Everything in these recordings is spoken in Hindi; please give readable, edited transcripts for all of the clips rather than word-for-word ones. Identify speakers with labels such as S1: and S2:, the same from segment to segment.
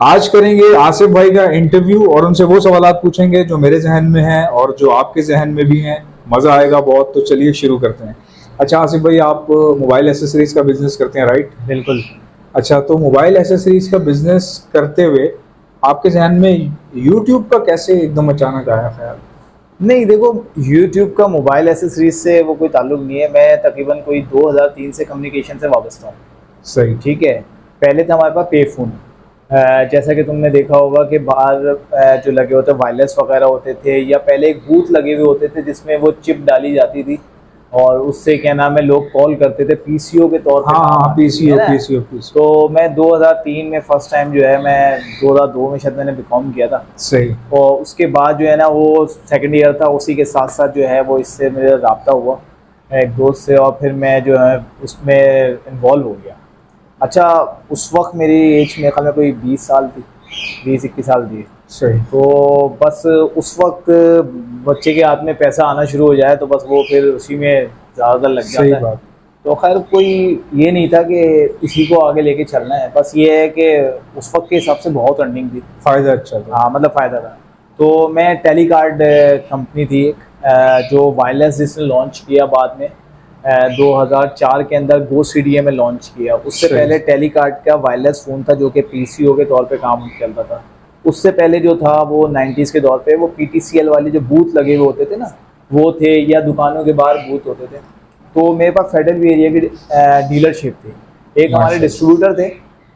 S1: आज करेंगे आसिफ भाई का इंटरव्यू और उनसे वो सवालात पूछेंगे जो मेरे जहन में हैं और जो आपके जहन में भी हैं। मज़ा आएगा बहुत। तो चलिए शुरू करते हैं। अच्छा आसिफ भाई, आप मोबाइल एसेसरीज का बिजनेस करते हैं, राइट?
S2: बिल्कुल।
S1: अच्छा, तो मोबाइल एसेसरीज का बिजनेस करते हुए आपके जहन में यूट्यूब का कैसे एकदम अचानक आया ख्याल?
S2: नहीं देखो, YouTube का मोबाइल एसेसरीज से वो कोई ताल्लुक नहीं है। मैं तकरीबन कोई 2003 से कम्युनिकेशन से वाबस्ता हूँ।
S1: सही।
S2: ठीक है। पहले था हमारे पास पे फ़ोन। जैसा कि तुमने देखा होगा कि बाहर जो लगे होते वायरलेस वगैरह होते थे, या पहले एक बूथ लगे हुए होते थे जिसमें वो चिप डाली जाती थी और उससे क्या नाम है लोग कॉल करते थे पीसीओ के तौर पे
S1: हाँ
S2: काम
S1: हाँ,
S2: आती थी,
S1: पीसीओ
S2: है ना।
S1: PCO PCO.
S2: तो मैं 2003 में फर्स्ट टाइम जो है, मैं 2002 में शायद मैंने बीकॉम किया था।
S1: सही।
S2: और उसके बाद जो है ना वो सेकंड ईयर था, उसी के साथ साथ जो है वो इससे मेरा रब्ता हुआ एक दोस्त से, और फिर मैं जो है उसमें इन्वॉल्व हो गया। अच्छा, उस वक्त मेरी एज मेरे ख्याल में कोई 20 साल थी, 20-21 साल थी।
S1: सही।
S2: तो बस उस वक्त बच्चे के हाथ में पैसा आना शुरू हो जाए तो बस वो फिर उसी में ज़्यादातर लग
S1: सही
S2: जाता है।
S1: बात।
S2: तो खैर कोई ये नहीं था कि इसी को आगे लेके चलना है, बस ये है कि उस वक्त के हिसाब से बहुत अर्निंग थी।
S1: फायदा अच्छा था।
S2: हाँ मतलब फ़ायदा था। तो मैं टेलीकार्ड कंपनी थी एक, जो वायरलेस जिसने लॉन्च किया बाद में 2004 के अंदर गो सीडीए में लॉन्च किया। उससे
S1: सही।
S2: पहले टेलीकार्ड का वायरलेस फ़ोन था जो कि पीसीओ के तौर पे काम चलता था। उससे पहले जो था वो 90s के दौर पे वो पीटीसीएल वाले जो बूथ लगे हुए होते थे ना, वो थे, या दुकानों के बाहर बूथ होते थे। तो मेरे पास फेडरल एरिया की डीलरशिप थी। एक हमारे
S1: माशा
S2: डिस्ट्रीब्यूटर थे,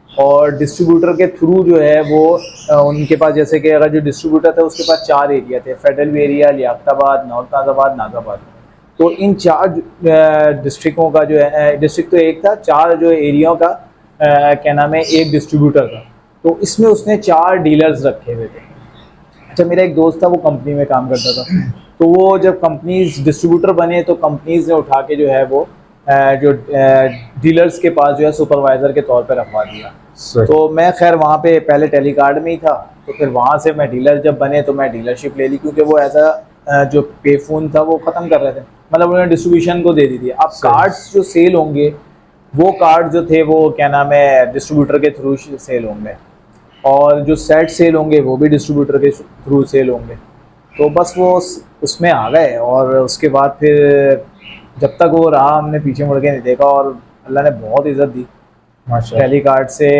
S2: और डिस्ट्रीब्यूटर के थ्रू जो है वो उनके पास, जैसे कि अगर जो डिस्ट्रीब्यूटर था उसके पास 4 एरिया थे, फेडरल एरिया, लियाकताबाद, नौताबाद, नाजाबाद। तो इन 4 डिस्ट्रिक्टों का जो है, डिस्ट्रिक्ट तो एक था, 4 जो एरियाओं का क्या नाम है एक डिस्ट्रीब्यूटर था। तो इसमें उसने 4 डीलर्स रखे हुए थे। अच्छा, मेरा एक दोस्त था वो कंपनी में काम करता था। तो वो जब कंपनीज डिस्ट्रीब्यूटर बने तो कंपनीज ने उठा के जो है वो जो डीलर्स के पास जो है सुपरवाइज़र के तौर पे रखवा दिया।
S1: सही।
S2: तो मैं खैर वहाँ पे पहले टेलीकार्ड में ही था, तो फिर वहाँ से मैं डीलर जब बने तो मैं डीलरशिप ले ली, क्योंकि वो ऐसा जो पे फ़ोन था वो ख़त्म कर रहे थे, मतलब उन्होंने डिस्ट्रीब्यूशन को दे दी थी। अब
S1: सही।
S2: कार्ड्स जो सेल होंगे, वो कार्ड जो थे वो क्या नाम है डिस्ट्रीब्यूटर के थ्रू सेल होंगे, और जो सेट सेल होंगे वो भी डिस्ट्रीब्यूटर के थ्रू सेल होंगे। तो बस वो उसमें आ गए, और उसके बाद फिर जब तक वो रहा हमने पीछे मुड़ के नहीं देखा, और अल्लाह ने बहुत इज़्ज़त दी।
S1: माशा
S2: टेलीकार्ड से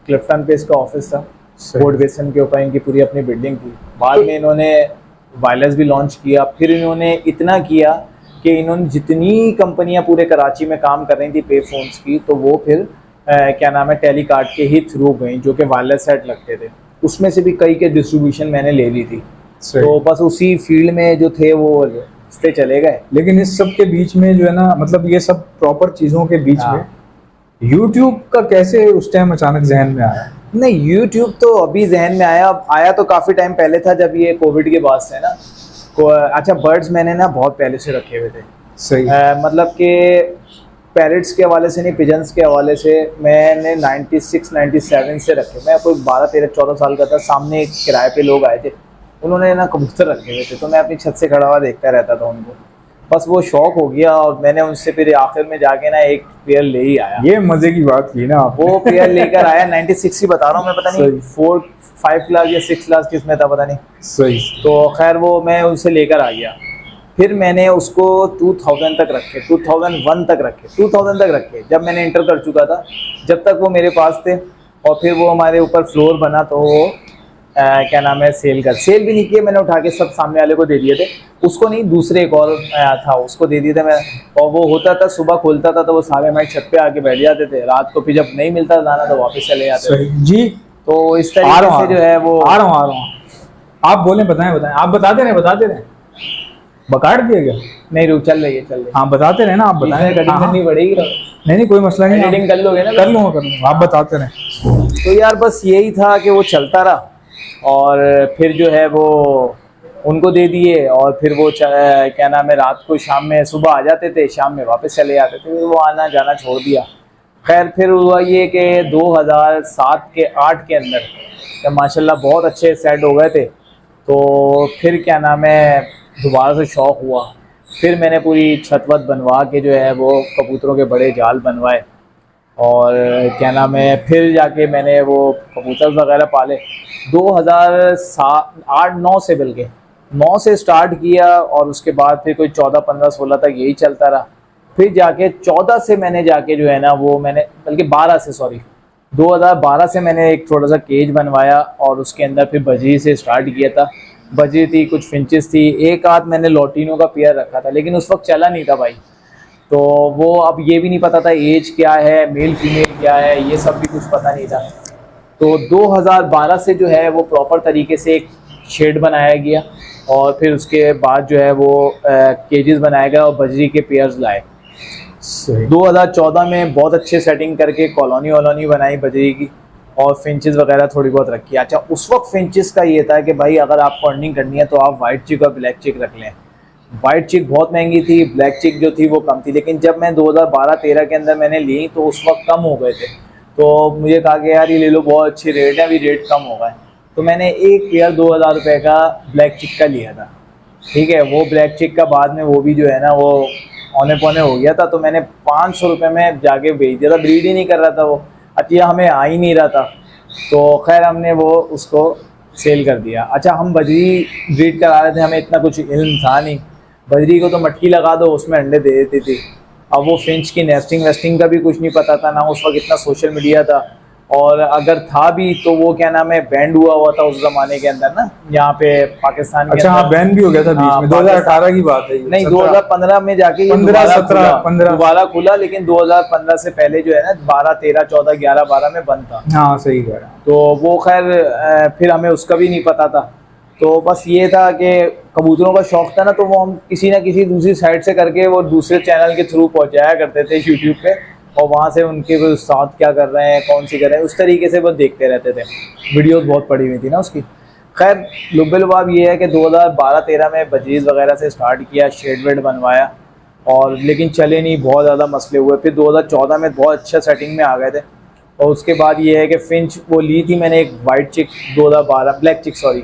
S2: क्लिफ्टन पे इसका ऑफिस था,
S1: सही।
S2: फोर्ट बेसन के ऊपर इनकी पूरी अपनी बिल्डिंग थी। बाद में इन्होंने वायरलेस भी लॉन्च किया। फिर इन्होंने इतना किया कि इन्होंने जितनी कंपनियां पूरे कराची में काम कर रही थी पे फोन्स की, तो वो फिर क्या नाम है टेलीकार्ड के ही थ्रू गई, जो कि वायरलेस सेट लगते थे। उसमें से भी कई के डिस्ट्रीब्यूशन मैंने ले ली थी।
S1: सही।
S2: तो बस उसी फील्ड में जो थे वो रिश्ते चले गए।
S1: लेकिन इस सब के बीच में जो है ना, मतलब ये सब प्रॉपर चीजों के बीच में
S2: हाँ।
S1: यूट्यूब का कैसे उस टाइम अचानक जहन में आया?
S2: नहीं, यूट्यूब तो अभी जहन में आया तो काफ़ी टाइम पहले था, जब ये कोविड के बाद से ना। अच्छा, बर्ड्स मैंने ना बहुत पहले से रखे हुए थे।
S1: सही।
S2: मतलब कि पैरट्स के हवाले से नहीं, पिजन्स के हवाले से मैंने 96-97 से रखे। मैं कोई 12-13-14 साल का था, सामने एक किराए पे लोग आए थे, उन्होंने ना कबूतर रखे हुए थे, तो मैं अपनी छत से खड़ा हुआ देखता रहता था उनको। बस वो शौक हो गया, और मैंने उनसे फिर आखिर में जाके ना एक पेयर ले ही आया।
S1: ये मजे की बात की ना आपने।
S2: वो पेयर लेकर आया 96 ही बता रहा हूँ मैं, पता नहीं
S1: सही।
S2: 5 क्लास या 6 क्लास किस में था पता नहीं।
S1: सही।
S2: तो खैर वो मैं उनसे लेकर आ गया। फिर मैंने उसको 2000 तक रखे, 2001 तक रखे, 2000 तक रखे, जब मैंने इंटर कर चुका था, जब तक वो मेरे पास थे। और फिर वो हमारे ऊपर फ्लोर बना, तो वो क्या नाम है सेल भी नहीं किए मैंने, उठा के सब सामने वाले को दे दिए थे। उसको नहीं, दूसरे एक और था, उसको दे दिए थे मैं। और वो होता था सुबह खुलता था तो वो सारे हमारी छत पे आके बैठ जाते थे, रात को फिर जब नहीं मिलता दाना तो वापस चले जाते थे।
S1: सही जी।
S2: तो इस
S1: आ रहा
S2: तरीके से जो है वो
S1: आ रहा हूँ। आप बोले, बताएं बताएं, आप बताते रहे। बकाट दिया गया?
S2: नहीं, रुक, चल रही है।
S1: हाँ बताते रहे ना, आप बताएं।
S2: कटिंग
S1: हाँ,
S2: करनी पड़ेगी।
S1: नहीं कोई मसला नहीं,
S2: एडिटिंग कर लोगे ना?
S1: कर लूँगा, आप बताते रहे।
S2: तो यार बस यही था कि वो चलता रहा, और फिर जो है वो उनको दे दिए, और फिर वो क्या नाम है रात को, शाम में सुबह आ जाते थे, शाम में वापस चले जाते थे, फिर वो आना जाना छोड़ दिया। खैर फिर हुआ ये कि 2007 के 8 के अंदर जब माशाल्लाह बहुत अच्छे सेट हो गए थे, तो फिर क्या नाम है दोबारा से शौक़ हुआ। फिर मैंने पूरी छत वत बनवा के जो है वो कबूतरों के बड़े जाल बनवाए। और क्या नाम है, फिर जाके मैंने वो कबूतर वगैरह पाले 2008-9 से, बल्कि 9 से स्टार्ट किया और उसके बाद फिर कोई 14, 15, 16 तक यही चलता रहा। फिर जाके 14 से मैंने जाके जो है ना वो मैंने, बल्कि 12 से, सॉरी 2012 से मैंने एक थोड़ा सा केज बनवाया और उसके अंदर फिर बजरी से स्टार्ट किया था। बजरी थी, कुछ फिंचेस थी, एक आध मैंने लॉटिनो का पेयर रखा था, लेकिन उस वक्त चला नहीं था भाई। तो वो अब ये भी नहीं पता था एज क्या है, मेल फीमेल क्या है, ये सब भी कुछ पता नहीं था। तो 2012 से जो है वो प्रॉपर तरीके से एक शेड बनाया गया और फिर उसके बाद जो है वो केजेस बनाया गया और बजरी के पेयर्स लाए। 2014 में बहुत अच्छे सेटिंग करके कॉलोनी वॉलोनी बनाई बजरी की और फिंचेस वगैरह थोड़ी बहुत रखी। अच्छा, उस वक्त फिंचेस का ये था कि भाई अगर आपको अर्निंग करनी है तो आप वाइट चिक और ब्लैक चिक रख लें। वाइट चिक बहुत महंगी थी, ब्लैक चिक जो थी वो कम थी, लेकिन जब मैं 2012-13 के अंदर मैंने ली तो उस वक्त कम हो गए थे। तो मुझे कहा कि यार ये ले लो, बहुत अच्छी रेट है, अभी रेट कम हो गए। तो मैंने एक पेयर 2000 रुपये का ब्लैक चिक का लिया था, ठीक है। वो ब्लैक चिक का बाद में वो भी जो है ना वो औने पौने हो गया था, तो मैंने 500 रुपये में जाके बेच दिया था। ब्रीड ही नहीं कर रहा था वो, अच्छा हमें आ ही नहीं रहा था, तो खैर हमने वो उसको सेल कर दिया। अच्छा, हम बजरी ब्रीड करा रहे थे, हमें इतना कुछ इल्म था नहीं। बजरी को तो मटकी लगा दो, उसमें अंडे दे देती थी। अब वो फिंच की नेस्टिंग वेस्टिंग का भी कुछ नहीं पता था, ना उस वक्त इतना सोशल मीडिया था, और अगर था भी तो वो क्या नाम है बैंड हुआ था उस जमाने के अंदर ना, यहाँ पे पाकिस्तान के
S1: अच्छा, हाँ बैन भी हो गया था बीच में। 2018 की बात है ये?
S2: नहीं, 2015 में जाके ये
S1: 15
S2: दोबारा खुला, लेकिन 2015 से पहले जो है ना 12, 13, 14, 11, 12 में बंद था।
S1: हाँ सही कह रहा है।
S2: तो वो खैर फिर हमें उसका भी नहीं पता था। तो बस ये था कि कबूतरों का शौक था ना, तो वो हम किसी ना किसी दूसरी साइड से करके वो दूसरे चैनल के थ्रू पहुंचाया करते थे यूट्यूब पे, और वहाँ से उनके वो साथ क्या कर रहे हैं, कौन सी कर रहे हैं, उस तरीके से वो देखते रहते थे। वीडियोस बहुत पड़ी हुई थी ना उसकी। खैर लुब्बे-लुबाब ये है कि 2012-13 में बजीज वगैरह से स्टार्ट किया, शेड वेड बनवाया, और लेकिन चले नहीं, बहुत ज़्यादा मसले हुए। फिर 2014 में बहुत अच्छा सेटिंग में आ गए थे। और उसके बाद ये है कि फिंच वो ली थी मैंने एक वाइट चिक 2012, ब्लैक चिक सॉरी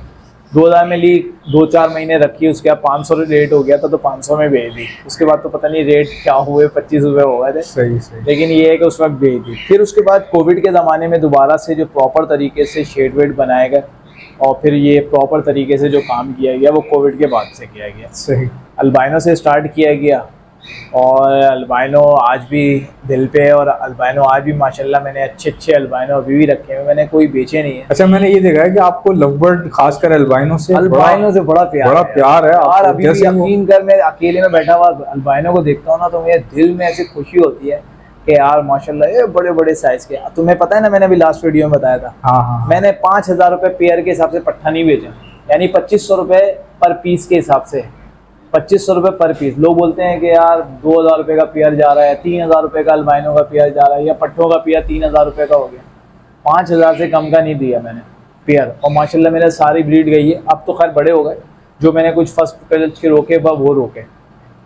S2: 2000 में ली, 2-4 महीने रखी, उसके बाद 500 रेट हो गया था तो 500 में बेच दी। उसके बाद तो पता नहीं रेट क्या हुए, 25 रुपये हो गए थे।
S1: सही सही।
S2: लेकिन ये है कि उस वक्त बेच दी। फिर उसके बाद कोविड के ज़माने में दोबारा से जो प्रॉपर तरीके से शेड वेड बनाए गए और फिर ये प्रॉपर तरीके से जो काम किया गया वो कोविड के बाद से किया गया।
S1: सही।
S2: अल्बाइनो से स्टार्ट किया गया और अल्बाइनो आज भी दिल पे है, और अल्बाइनो आज भी माशाल्लाह मैंने अच्छे अल्बाइनो अभी भी रखे हैं, मैंने कोई बेचे नहीं है।
S1: अच्छा, मैंने ये देखा है कि आपको लवबर्ड खासकर अल्बाइनो से
S2: से बड़ा प्यार है।
S1: और
S2: अभी भी यकीन कर, मैं अकेले में बैठा हुआ अल्बाइनो को देखता हूँ ना तो मेरे दिल में ऐसी खुशी होती है कि यार माशाल्लाह ये बड़े बड़े साइज के। तुम्हें पता है ना, मैंने अभी लास्ट वीडियो में बताया था,
S1: हाँ।
S2: मैंने 5000 रुपये पेयर के हिसाब से पट्ठा नहीं बेचा, यानी 2500 रुपये पर पीस के हिसाब से, 2500 रुपये पर पीस। लोग बोलते हैं कि यार 2000 रुपये का पेयर जा रहा है, 3000 रुपये का अल्बाइनो का पेयर जा रहा है, या पट्ठों का पेयर 3000 रुपये का हो गया। 5000 से कम का नहीं दिया मैंने पेयर, और माशाल्लाह मेरे सारी ब्रीड गई है। अब तो खैर बड़े हो गए, जो मैंने कुछ फर्स्ट कलच के रोके वो रोके,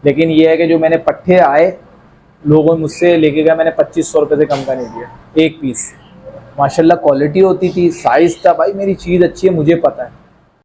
S2: लेकिन ये है कि जो मैंने पट्ठे आए लोगों मुझसे लेके गए, मैंने 2500 रुपये से कम का नहीं दिया एक पीस। माशाल्लाह क्वालिटी होती थी, साइज़ था, भाई मेरी चीज़ अच्छी है मुझे पता है।